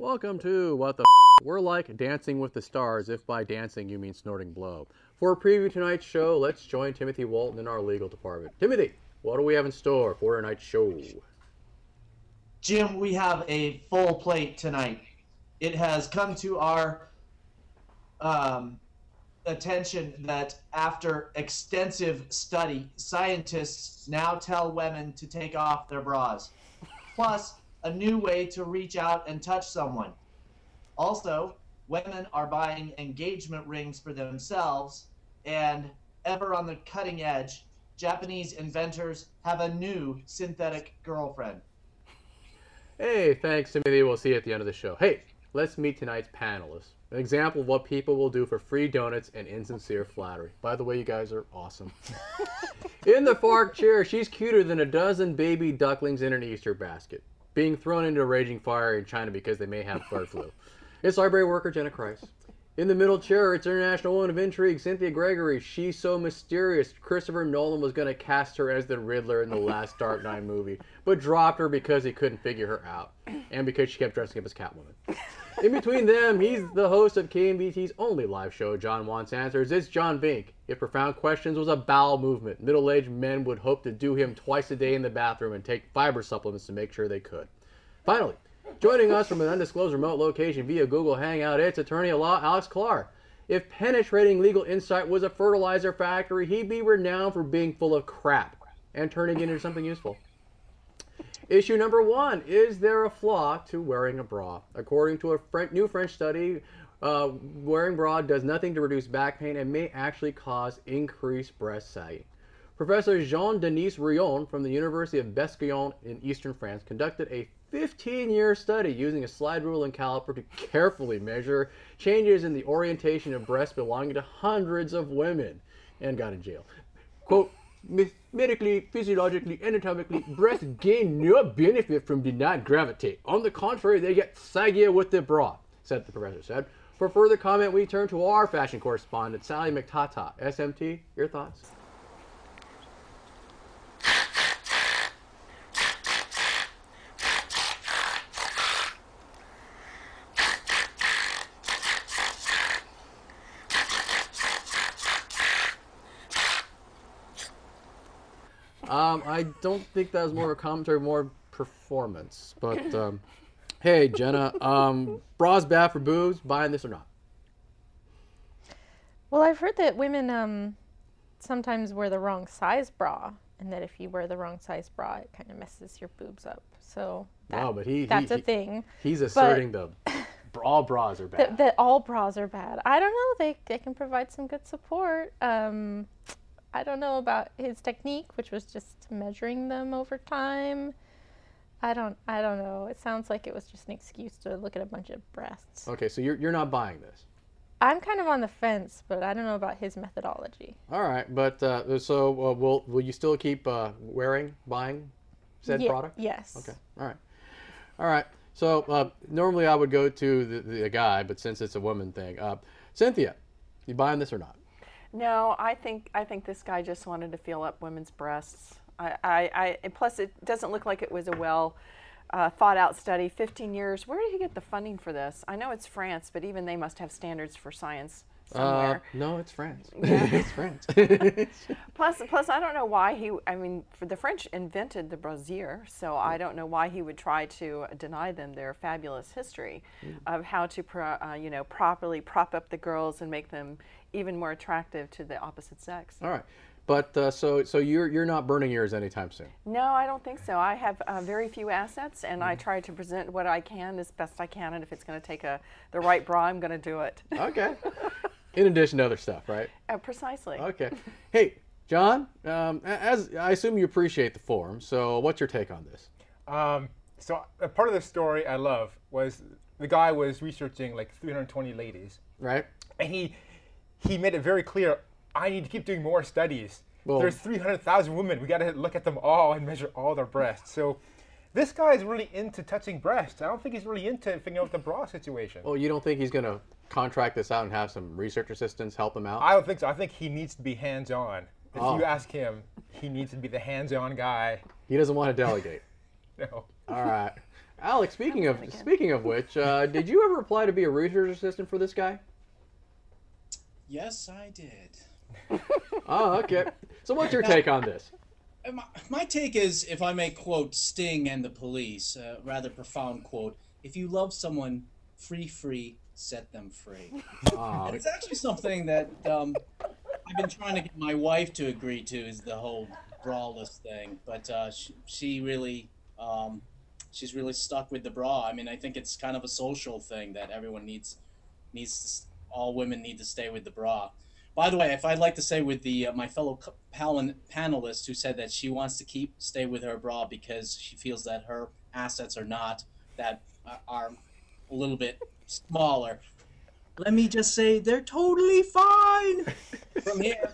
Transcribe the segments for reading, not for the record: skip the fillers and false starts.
Welcome to What the We're like Dancing with the Stars, if by dancing you mean snorting blow. For a preview of tonight's show, let's join Timothy Walton in our legal department. Timothy, what do we have in store for tonight's show? Jim, we have a full plate tonight. It has come to our attention that after extensive study, scientists now tell women to take off their bras. Plus, a new way to reach out and touch someone. Also, women are buying engagement rings for themselves, and ever on the cutting edge, Japanese inventors have a new synthetic girlfriend. Hey, thanks, Timothy. We'll see you at the end of the show. Hey, let's meet tonight's panelists. An example of what people will do for free donuts and insincere flattery. By the way, you guys are awesome. In the far chair, she's cuter than a dozen baby ducklings in an Easter basket, being thrown into a raging fire in China because they may have bird flu. It's library worker Jenna Christ. In the middle chair, it's International Woman of Intrigue, Cynthia Gregory. She's so mysterious, Christopher Nolan was going to cast her as the Riddler in the last Dark Knight movie, but dropped her because he couldn't figure her out, and because she kept dressing up as Catwoman. In between them, he's the host of KMBT's only live show, John Wants Answers. It's John Vink. If Profound Questions was a bowel movement, middle-aged men would hope to do him twice a day in the bathroom and take fiber supplements to make sure they could. Finally, joining us from an undisclosed remote location via Google Hangout, it's attorney at law Alex Clark. If penetrating legal insight was a fertilizer factory, he'd be renowned for being full of crap and turning it into something useful. Issue number 1, is there a flaw to wearing a bra? According to a new French study, wearing bra does nothing to reduce back pain and may actually cause increased breast sagging. Professor Jean-Denis Rion from the University of Besançon in eastern France conducted a 15-year study using a slide rule and caliper to carefully measure changes in the orientation of breasts belonging to hundreds of women and got in jail. Quote, medically, physiologically, anatomically, breasts gain no benefit from denied gravity. On the contrary, they get saggier with the bra, said the professor said. For further comment, we turn to our fashion correspondent, Sally McTata. SMT, your thoughts? I don't think that was more of a commentary, more performance. But, hey, Jenna, bras bad for boobs, buying this or not? Well, I've heard that women sometimes wear the wrong size bra, and that if you wear the wrong size bra, it kind of messes your boobs up. So that's a thing. He's asserting all bras are bad. That all bras are bad. I don't know. They can provide some good support. I don't know about his technique, which was just measuring them over time. I don't know. It sounds like it was just an excuse to look at a bunch of breasts. Okay, so you're not buying this. I'm kind of on the fence, but I don't know about his methodology. All right, but so will you still keep buying said product? Yes. Okay. All right. So normally I would go to the guy, but since it's a woman thing, Cynthia, you buying this or not? No, I think this guy just wanted to feel up women's breasts. Plus, it doesn't look like it was a well thought out study. 15 years. Where did he get the funding for this? I know it's France, but even they must have standards for science somewhere. No, it's France. Yeah. It's France. plus, I don't know why the French invented the brassiere, so I don't know why he would try to deny them their fabulous history of how to properly prop up the girls and make them even more attractive to the opposite sex. All right, but so you're not burning yours anytime soon? No, I don't think so. I have very few assets, and I try to present what I can as best I can. And if it's going to take the right bra, I'm going to do it. Okay. In addition to other stuff, right? Precisely. Okay. Hey, John. As I assume you appreciate the forum, so what's your take on this? So a part of the story I love was the guy was researching like 320 ladies, right? And he made it very clear, I need to keep doing more studies. Well, there's 300,000 women. We got to look at them all and measure all their breasts. So this guy is really into touching breasts. I don't think he's really into figuring out the bra situation. Well, you don't think he's going to contract this out and have some research assistants help him out? I don't think so. I think he needs to be hands-on. If you ask him, he needs to be the hands-on guy. He doesn't want to delegate. No. All right. Alex, speaking of which, did you ever apply to be a research assistant for this guy? Yes, I did. Oh, okay. So what's your take on this? My take is, if I may quote Sting and the Police, a rather profound quote, if you love someone, free, set them free. And it's actually something that I've been trying to get my wife to agree to, is the whole braless thing. But she really, she's really stuck with the bra. I mean, I think it's kind of a social thing that everyone needs all women need to stay with the bra. By the way, if I'd like to say with the my fellow panelist who said that she wants to stay with her bra because she feels that her assets are are a little bit smaller. Let me just say they're totally fine from here.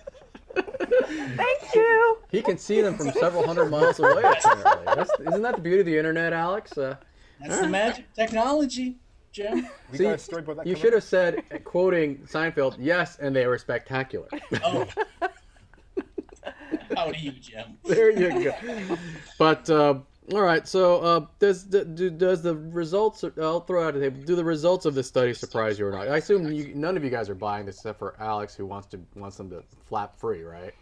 Thank you. He can see them from several hundred miles away, apparently. Isn't that the beauty of the internet, Alex? That's the magic of technology, Jim. See, you should have said, quoting Seinfeld, yes, and they were spectacular. Oh. How do you, Jim? There you go. But, all right, so does the results, I'll throw out a table, do the results of this study surprise you or not? I assume none of you guys are buying this except for Alex, who wants them to flap free, right?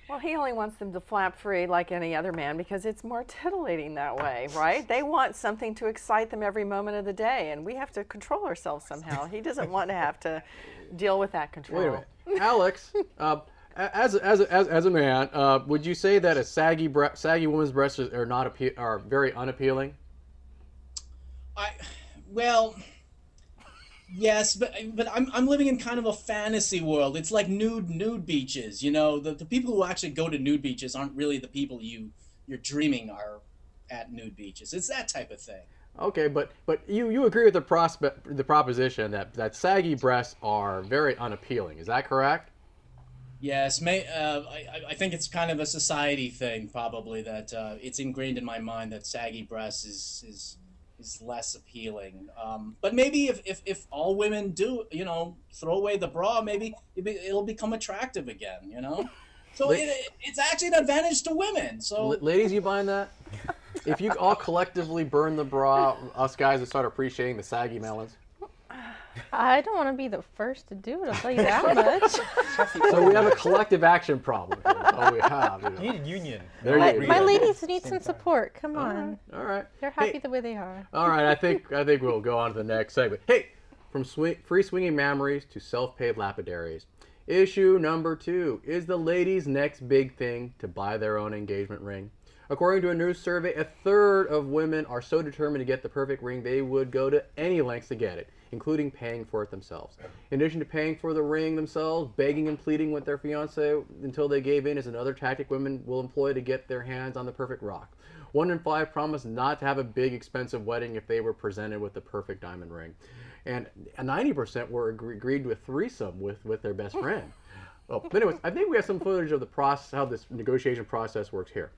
Well, he only wants them to flap free like any other man because it's more titillating that way, right? They want something to excite them every moment of the day, and we have to control ourselves somehow. He doesn't want to have to deal with that control. Wait a minute. Alex, as a man, would you say that a saggy woman's breasts are very unappealing? Well, yes, but I'm living in kind of a fantasy world. It's like nude beaches. You know, the people who actually go to nude beaches aren't really the people you're dreaming are at nude beaches. It's that type of thing. Okay, but you agree with the proposition that saggy breasts are very unappealing. Is that correct? Yes, I think it's kind of a society thing, probably, that it's ingrained in my mind that saggy breasts is less appealing. But maybe if all women do, throw away the bra, maybe it'll become attractive again, So it's actually an advantage to women. So ladies, you buying that? If you all collectively burn the bra, us guys will start appreciating the saggy melons. I don't want to be the first to do it, I'll tell you that much. So we have a collective action problem. That's all we have. You need a union. My ladies need some support. Come on. All right. They're happy the way they are. All right. I think we'll go on to the next segment. Hey, from free swinging mammaries to self-paid lapidaries. Issue number 2. Is the ladies' next big thing to buy their own engagement ring? According to a new survey, 1/3 of women are so determined to get the perfect ring they would go to any lengths to get it, including paying for it themselves. In addition to paying for the ring themselves, begging and pleading with their fiancé until they gave in is another tactic women will employ to get their hands on the perfect rock. 1 in 5 promised not to have a big, expensive wedding if they were presented with the perfect diamond ring. And 90% were agreed to a threesome with their best friend. Well, but anyways, I think we have some footage of the process, how this negotiation process works here.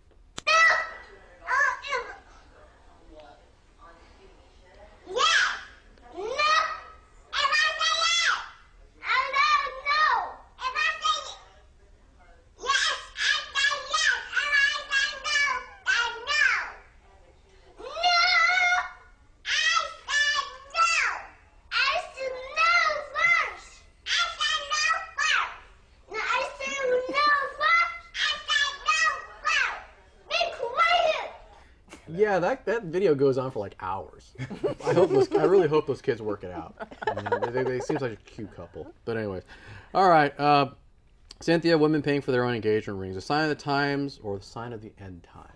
Yeah, that video goes on for like hours. I really hope those kids work it out. They seem like a cute couple. But anyways, all right. Cynthia, women paying for their own engagement rings, a sign of the times or the sign of the end times?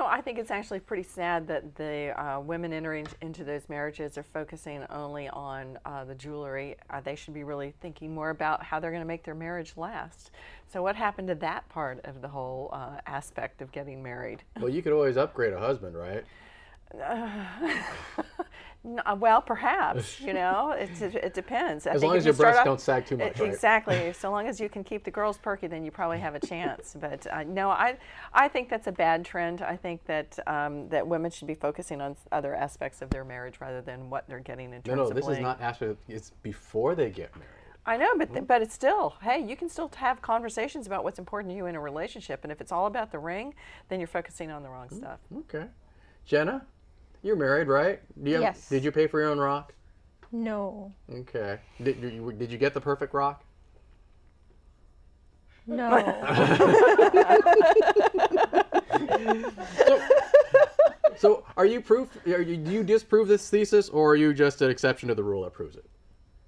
I think it's actually pretty sad that the women entering into those marriages are focusing only on the jewelry. They should be really thinking more about how they're going to make their marriage last. So what happened to that part of the whole aspect of getting married? Well, you could always upgrade a husband, right? Well, perhaps, it depends. As long as your breasts don't sag too much, right? Exactly. So long as you can keep the girls perky, then you probably have a chance. But no, I think that's a bad trend. I think that that women should be focusing on other aspects of their marriage rather than what they're getting in terms of this is not after. It's before they get married. I know, but it's still, hey, you can still have conversations about what's important to you in a relationship. And if it's all about the ring, then you're focusing on the wrong stuff. Okay. Jenna? You're married, right? Yes. Did you pay for your own rock? No. Okay. Did you get the perfect rock? No. So are you do you disprove this thesis, or are you just an exception to the rule that proves it?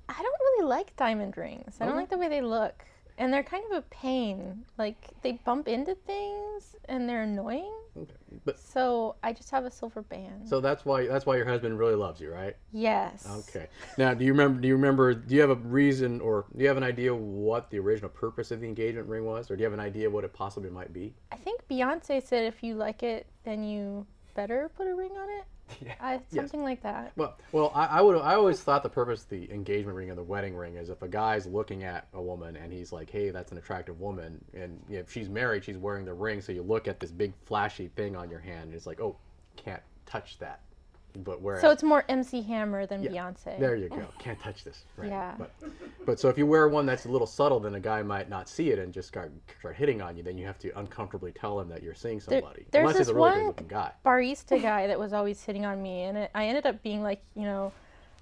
I don't really like diamond rings. I don't Okay. like the way they look. And they're kind of a pain. Like, they bump into things, and they're annoying. Okay. But So I just have a silver band. so that's why your husband really loves you, right? Yes. Okay. Now, do you have a reason, or do you have an idea what the original purpose of the engagement ring was, or do you have an idea what it possibly might be? I think Beyonce said if you like it, then you better put a ring on it. Yeah. Something like that. Well, I always thought the purpose of the engagement ring and the wedding ring is if a guy's looking at a woman and he's like, hey, that's an attractive woman, and if she's married, she's wearing the ring, so you look at this big flashy thing on your hand, and it's like, oh, can't touch that. But whereas, So it's more MC Hammer than Beyonce. there you go, can't touch this. Right. Yeah. But so if you wear one that's a little subtle, then a guy might not see it and just start hitting on you. Then you have to uncomfortably tell him that you're seeing somebody. There's Unless he's this a really one good-looking guy. barista guy that was always hitting on me, and I ended up being like,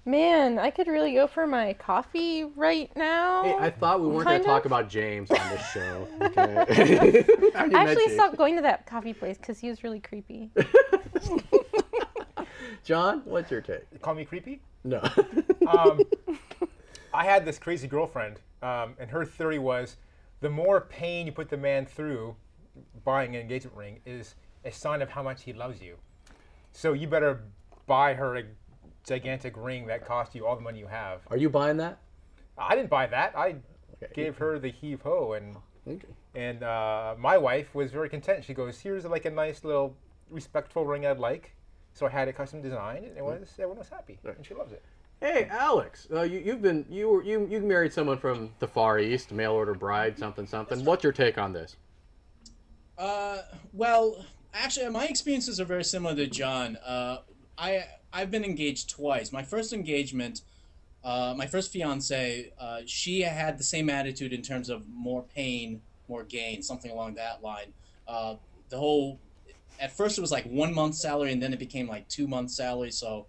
man, I could really go for my coffee right now. Hey, I thought we weren't going Kind to talk of. about James on this show. Okay? I actually stopped going to that coffee place because he was really creepy. John, what's your take? You call me creepy? No. I had this crazy girlfriend, and her theory was the more pain you put the man through buying an engagement ring is a sign of how much he loves you. So you better buy her a gigantic ring that cost you all the money you have. Are you buying that? I didn't buy that. I Okay. gave her the heave-ho, Okay. and my wife was very content. She goes, here's like a nice little respectful ring I'd like. So I had it custom designed, and everyone was happy, and she loves it. Hey, Alex, you married someone from the Far East, mail order bride, something. What's your take on this? Well, actually, my experiences are very similar to John. I've been engaged twice. My first engagement, my first fiance, she had the same attitude in terms of more pain, more gain, something along that line. At first it was like 1 month's salary, and then it became like 2 months' salary. So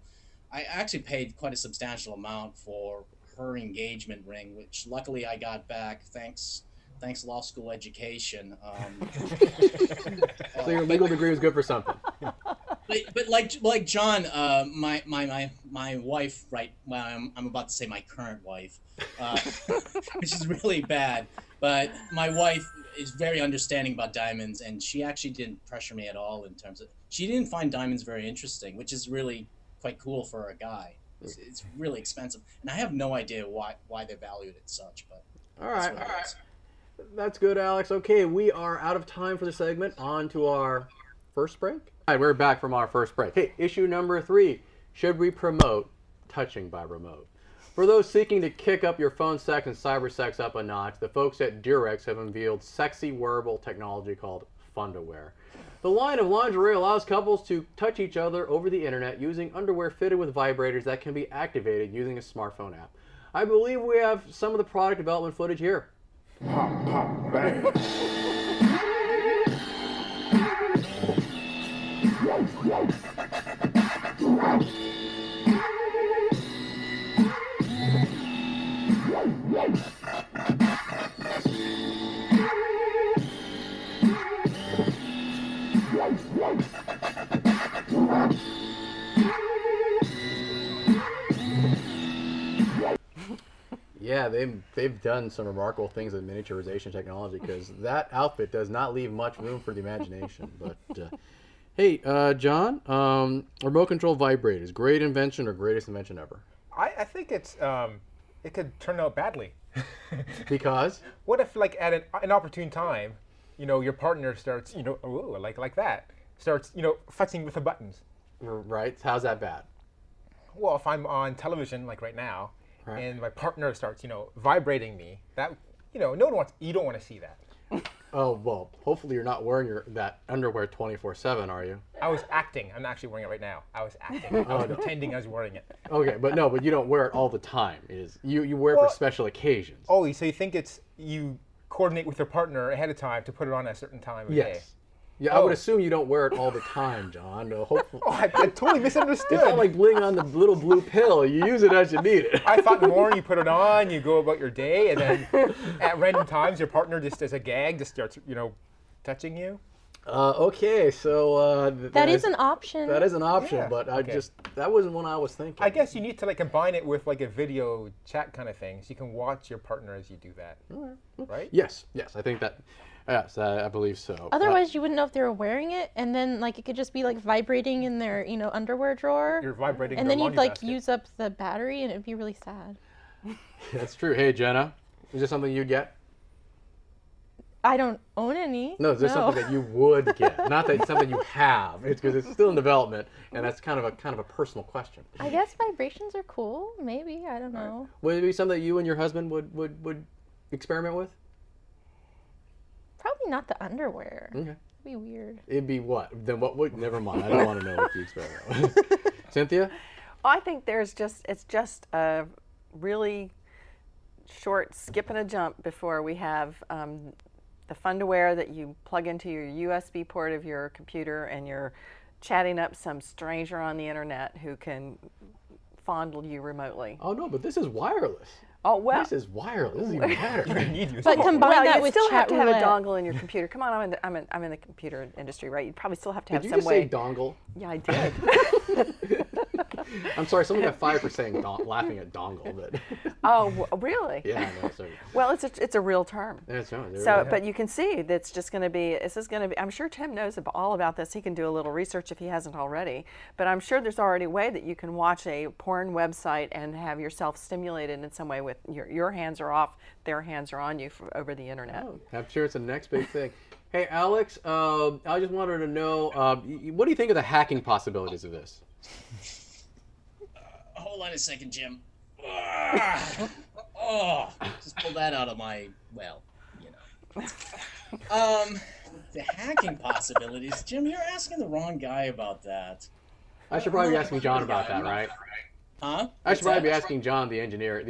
I actually paid quite a substantial amount for her engagement ring, which luckily I got back thanks law school education. So your legal degree was good for something. But like John, my wife, right? Well, I'm about to say my current wife, which is really bad. But my wife is very understanding about diamonds, and she actually didn't pressure me at all in terms of. She didn't find diamonds very interesting, which is really quite cool for a guy. It's really expensive, and I have no idea why they're valued at such. But All right. That's good, Alex. Okay, we are out of time for the segment. On to our first break. All right, we're back from our first break. Hey, issue number 3. Should we promote touching by remote? For those seeking to kick up your phone sex and cyber sex up a notch, the folks at Durex have unveiled sexy wearable technology called Fundawear. The line of lingerie allows couples to touch each other over the internet using underwear fitted with vibrators that can be activated using a smartphone app. I believe we have some of the product development footage here. Pop, pop, bang. Yeah, they've done some remarkable things with miniaturization technology, because that outfit does not leave much room for the imagination. But hey, John, remote control vibrators, great invention or greatest invention ever? I think it could turn out badly. Because? What if, like, at an opportune time, your partner starts, like that, starts, futzing with the buttons. Right. How's that bad? Well, if I'm on television, like right now, Right. and my partner starts, vibrating me, that, you don't want to see that. Oh, well, hopefully you're not wearing that underwear 24/7, are you? I was acting. I'm actually wearing it right now. I was acting. I was pretending I was wearing it. Okay, but you don't wear it all the time. You wear it for special occasions. Oh, so you think you coordinate with your partner ahead of time to put it on at a certain time of day? Yes. Yeah, I would assume you don't wear it all the time, John. Hopefully. Oh, I totally misunderstood. It's not like bling on the little blue pill. You use it as you need it. I thought in the morning you put it on, you go about your day, and then at random times your partner just as a gag just starts, touching you. Okay, so that is an option. That is an option, Yeah, but okay. that wasn't what I was thinking. I guess you need to like combine it with like a video chat kind of thing, so you can watch your partner as you do that, right? Yes, I think that. Yes, I believe so. Otherwise, you wouldn't know if they were wearing it, and then like it could just be like vibrating in their underwear drawer. You're vibrating. And their then you'd laundry like basket. use up the battery, and it'd be really sad. That's true. Hey, Jenna, is this something you'd get? I don't own any. No, is this something that you would get? Not that it's something you have. It's because it's still in development, and that's kind of a personal question. I guess vibrations are cool. Maybe, I don't know. Would it be something that you and your husband would experiment with? Probably not the underwear. Okay. It'd be weird. It'd be what? Then what would? Never mind. I don't want to know what you experiment with. Cynthia? I think it's just a really short skip and a jump before we have the fun-to-wear that you plug into your USB port of your computer and you're chatting up some stranger on the internet who can fondle you remotely. Oh no, but this is wireless. Oh well. This is wireless. This is even better. But combine Well, that you with still have chat to have roulette. a dongle in your computer. Come on, I'm in the computer industry, right? You'd probably still have to have Did you some just way. say dongle? Yeah, I did. I'm sorry, someone got fired for saying laughing at dongle. But Oh, really? yeah, no, sorry. Well, it's a real term. That's right. So, but you can see that's just going to be. This is going to be. I'm sure Tim knows all about this. He can do a little research if he hasn't already. But I'm sure there's already a way that you can watch a porn website and have yourself stimulated in some way with your hands are off, their hands are on you over the internet. Oh, I'm sure it's the next big thing. Hey, Alex, I just wanted to know, what do you think of the hacking possibilities of this? Hold on a second, Jim. Just pull that out of my, the hacking possibilities. Jim, you're asking the wrong guy about that. I should probably be asking John about that, right? Huh? I should probably be asking John, the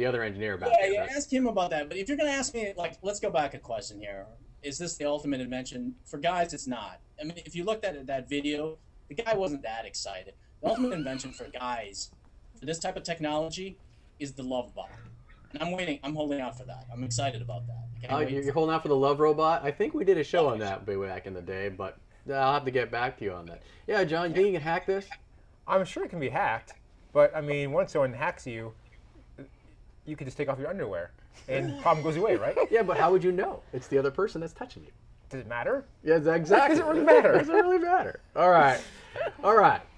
other engineer, about that. Yeah, ask him about that. But if you're going to ask me, let's go back a question here. Is this the ultimate invention? For guys, it's not. I mean, if you looked at that video, the guy wasn't that excited. The ultimate invention for guys, for this type of technology, is the love bot. And I'm holding out for that. I'm excited about that. I can't wait. You're holding out for the love robot? I think we did a show on that way back in the day, but I'll have to get back to you on that. Yeah, John, you think you can hack this? I'm sure it can be hacked, but I mean, once someone hacks you, you can just take off your underwear, and the problem goes away, right? Yeah, but how would you know? It's the other person that's touching you. Does it matter? Yeah, exactly. Does it really matter? Does it really matter? All right.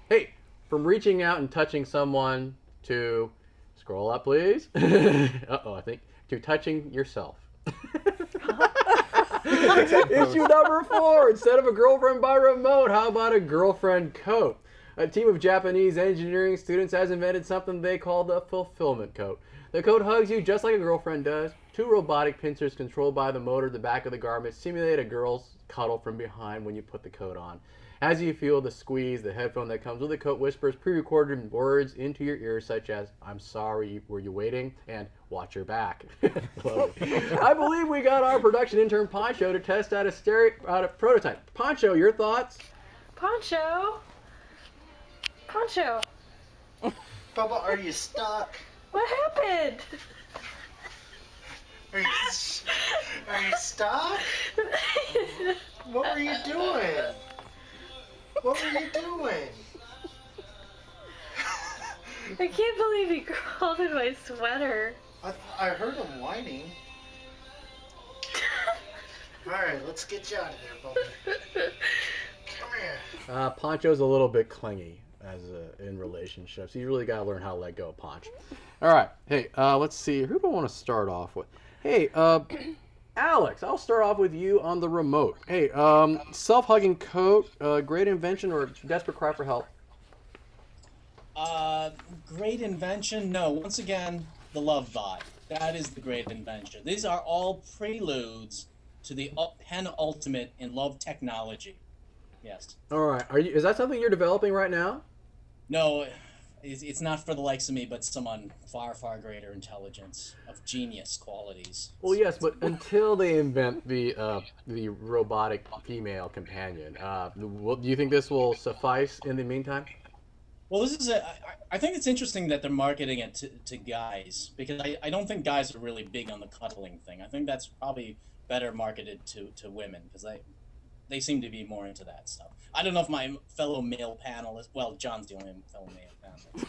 Hey, from reaching out and touching someone to scroll up, please. I think to touching yourself. Issue number 4. Instead of a girlfriend by remote, how about a girlfriend coat? A team of Japanese engineering students has invented something they call the fulfillment coat. The coat hugs you just like a girlfriend does. 2 robotic pincers controlled by the motor at the back of the garment simulate a girl's cuddle from behind when you put the coat on. As you feel the squeeze, the headphone that comes with the coat whispers pre-recorded words into your ears such as, "I'm sorry, were you waiting?" and "Watch your back." I believe we got our production intern Poncho to test out a prototype. Poncho, your thoughts? Poncho? Bubba, are you stuck? What happened? Are you stuck? What were you doing? What were you doing? I can't believe he crawled in my sweater. I heard him whining. Alright, let's get you out of here, Bubba. Come here. Poncho's a little bit clingy in relationships. You really got to learn how to let go, Ponch. All right. Hey, let's see. Who do I want to start off with? Hey, Alex, I'll start off with you on the remote. Hey, self-hugging coat, great invention or desperate cry for help? Great invention? No. Once again, the love bot. That is the great invention. These are all preludes to the penultimate in love technology. Yes. All right. Is that something you're developing right now? No. it's not for the likes of me, but someone far, far greater intelligence of genius qualities. Well, yes, but until they invent the robotic female companion, do you think this will suffice in the meantime? Well, this is I think it's interesting that they're marketing it to guys, because I don't think guys are really big on the cuddling thing. I think that's probably better marketed to women, because they seem to be more into that stuff. I don't know if my fellow male panelist, well, John's the only fellow male panelist.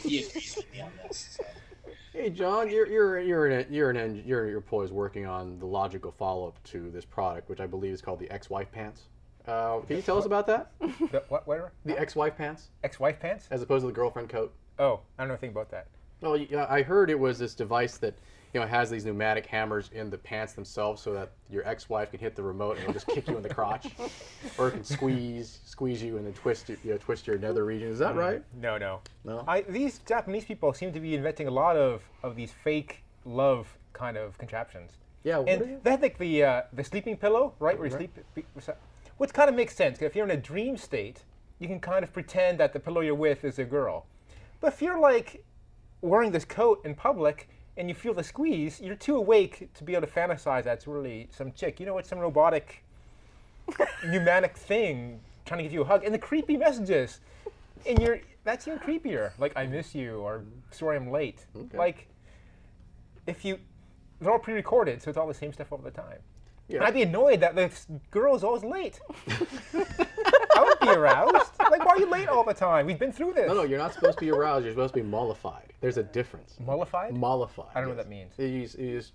He agrees with me on this. So. Hey, John, you're poised working on the logical follow-up to this product, which I believe is called the ex-wife pants. Can you tell us about that? The what? Whatever. The ex-wife pants, Ex-wife pants? as opposed to the girlfriend coat. Oh, I don't know anything about that. Well, I heard it was this device that has these pneumatic hammers in the pants themselves, so that your ex-wife can hit the remote and it'll just kick you in the crotch, or it can squeeze you and then twist your nether region. Is that right? No. No. These Japanese people seem to be inventing a lot of these fake love kind of contraptions. Yeah. And they have like the sleeping pillow, right? Where you sleep. Which kind of makes sense, because if you're in a dream state, you can kind of pretend that the pillow you're with is a girl. But if you're like wearing this coat in public and you feel the squeeze, you're too awake to be able to fantasize that's really some chick. It's some robotic pneumatic thing trying to give you a hug. And the creepy messages, and that's even creepier. Like, I miss you, or sorry I'm late. Okay. Like, they're all pre-recorded, so it's all the same stuff all the time. Yeah. And I'd be annoyed that the girl is always late. I would be aroused. Like, why are you late all the time? We've been through this. No, you're not supposed to be aroused. You're supposed to be mollified. There's a difference. Mollified? Mollified. I don't know what that means.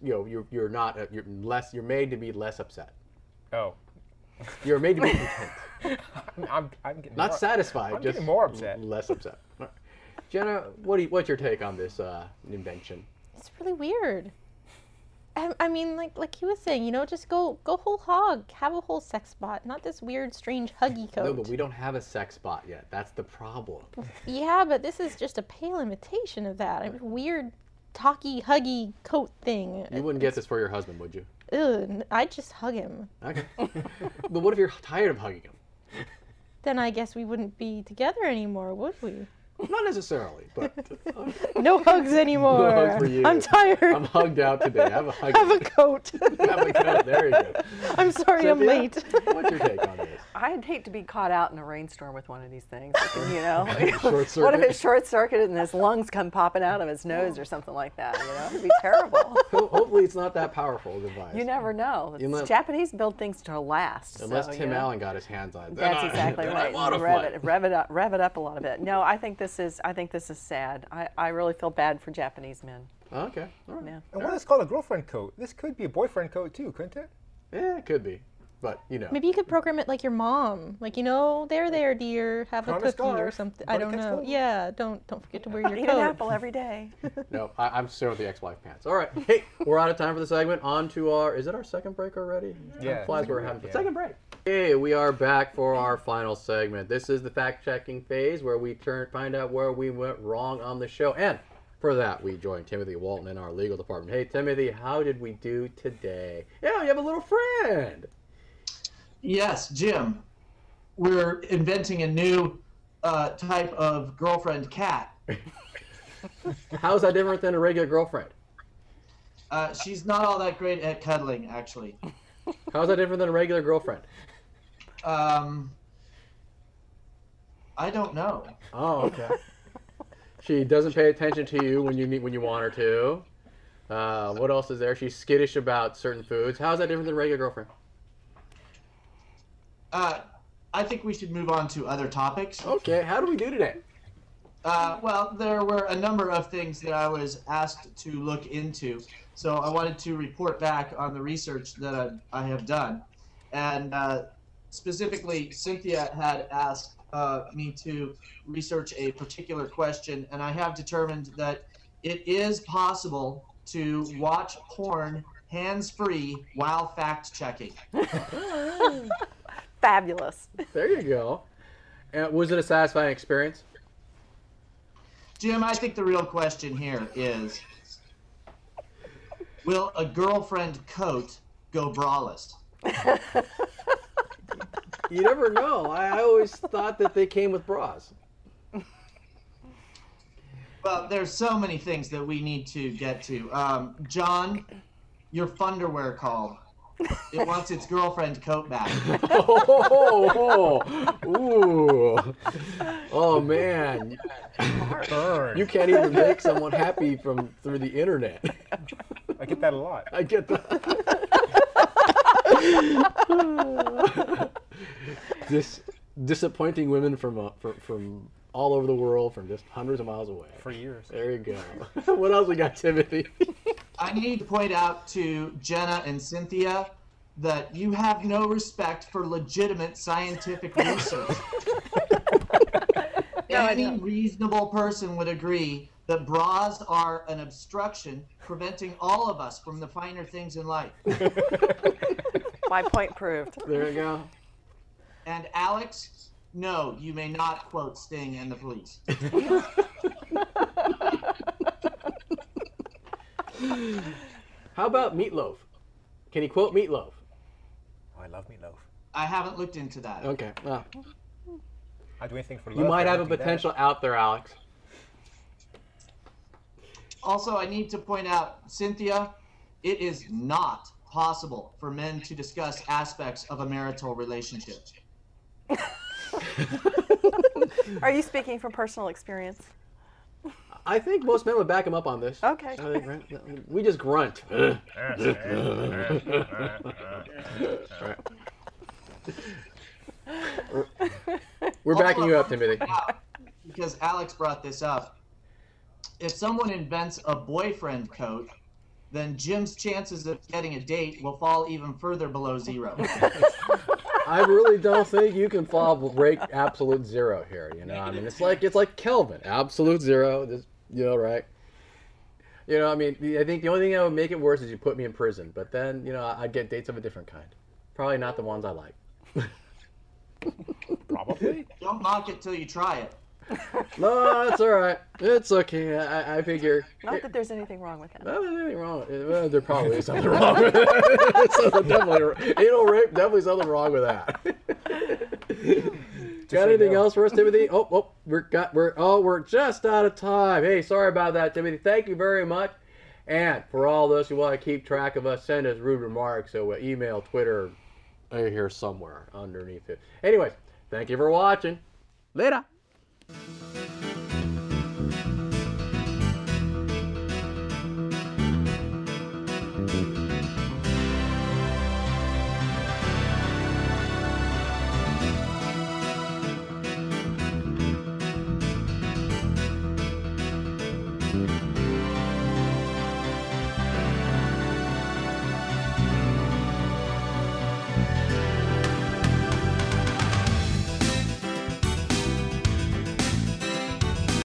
You're not. You're less. You're made to be less upset. Oh. You're made to be content. I'm getting not more, satisfied. I'm just getting more upset. Less upset. Right. Jenna, what's your take on this invention? It's really weird. I mean, like he was saying, just go whole hog, have a whole sex bot, not this weird, strange huggy coat. No, but we don't have a sex bot yet. That's the problem. Yeah, but this is just a pale imitation of that. I mean, weird, talky, huggy coat thing. You wouldn't get this for your husband, would you? Ugh, I'd just hug him. Okay. But what if you're tired of hugging him? Then I guess we wouldn't be together anymore, would we? Not necessarily, but... No hugs anymore. No hugs for you. I'm tired. I'm hugged out today. Have a hug. Have a coat. Have a coat. There you go. I'm sorry, Cynthia, I'm late. What's your take on this? I'd hate to be caught out in a rainstorm with one of these things. Short circuit. What if it's short-circuited and his lungs come popping out of his nose or something like that? It'd be terrible. Hopefully it's not that powerful a device. You never know. Japanese build things to last. Unless Tim Allen got his hands on it. That's exactly right. Rev it up a little bit. No, I think this is sad. I really feel bad for Japanese men. Okay. All right. Yeah. And what is called a girlfriend coat? This could be a boyfriend coat too, couldn't it? Yeah, it could be. But, Maybe you could program it like your mom. Like, there, dear, have a cookie or something. I don't know. Yeah, don't forget to wear your Eat coat. an apple every day. No, I'm still with the ex-wife pants. All right. Hey, we're out of time for the segment. On to is it our second break already? Yeah. We're having the second break. Hey, we are back for our final segment. This is the fact-checking phase where we find out where we went wrong on the show. And for that, we join Timothy Walton in our legal department. Hey, Timothy, how did we do today? Yeah, you have a little friend. Yes, Jim. We're inventing a new type of girlfriend cat. How's that different than a regular girlfriend? She's not all that great at cuddling, actually. How's that different than a regular girlfriend? I don't know. Oh, okay. She doesn't pay attention to you when you want her to. What else is there? She's skittish about certain foods. How's that different than a regular girlfriend? I think we should move on to other topics. Okay, how do we do today? Well, there were a number of things that I was asked to look into, so I wanted to report back on the research that I have done. And specifically, Cynthia had asked me to research a particular question, and I have determined that it is possible to watch porn hands-free while fact-checking. Fabulous. There you go. And was it a satisfying experience? Jim, I think the real question here is, will a girlfriend coat go braless? You never know. I always thought that they came with bras. Well, there's so many things that we need to get to. John, your Funderwear called. It wants its girlfriend coat back. Ooh. Oh man. Burn. You can't even make someone happy through the internet. I get that a lot. I get that. Disappointing women from all over the world, from just hundreds of miles away. For years. There you go. What else we got, Timothy? I need to point out to Jenna and Cynthia that you have no respect for legitimate scientific research. Any reasonable person would agree that bras are an obstruction preventing all of us from the finer things in life. My point proved. There you go. And Alex, no, you may not quote Sting and the Police. How about Meatloaf? Can he quote Meatloaf? Oh, I love meatloaf. I haven't looked into that. Okay. Well, I'd do anything for love. you might but I have a won't do that. potential out there, Alex. Also, I need to point out, Cynthia, it is not possible for men to discuss aspects of a marital relationship. Are you speaking from personal experience? I think most men would back him up on this. Okay. I think, right? We just grunt. Right. We're backing you up, Timothy. Because Alex brought this up. If someone invents a boyfriend coat, then Jim's chances of getting a date will fall even further below zero. I really don't think you can break absolute zero here. You know, I mean, it's like Kelvin, absolute zero. Just, right? I mean, I think the only thing that would make it worse is you put me in prison. But then, I'd get dates of a different kind. Probably not the ones I like. Probably. Don't knock it till you try it. No, it's all right. It's okay. I figure. Not that there's anything wrong with that. No, there's anything wrong with it. Well, there probably is something wrong with it. Definitely, anal rape, definitely something wrong with that. Got anything else for us, Timothy? We're just out of time. Hey, sorry about that, Timothy. Thank you very much. And for all those who want to keep track of us, send us rude remarks. So email, Twitter, here somewhere underneath it. Anyways, thank you for watching. Later.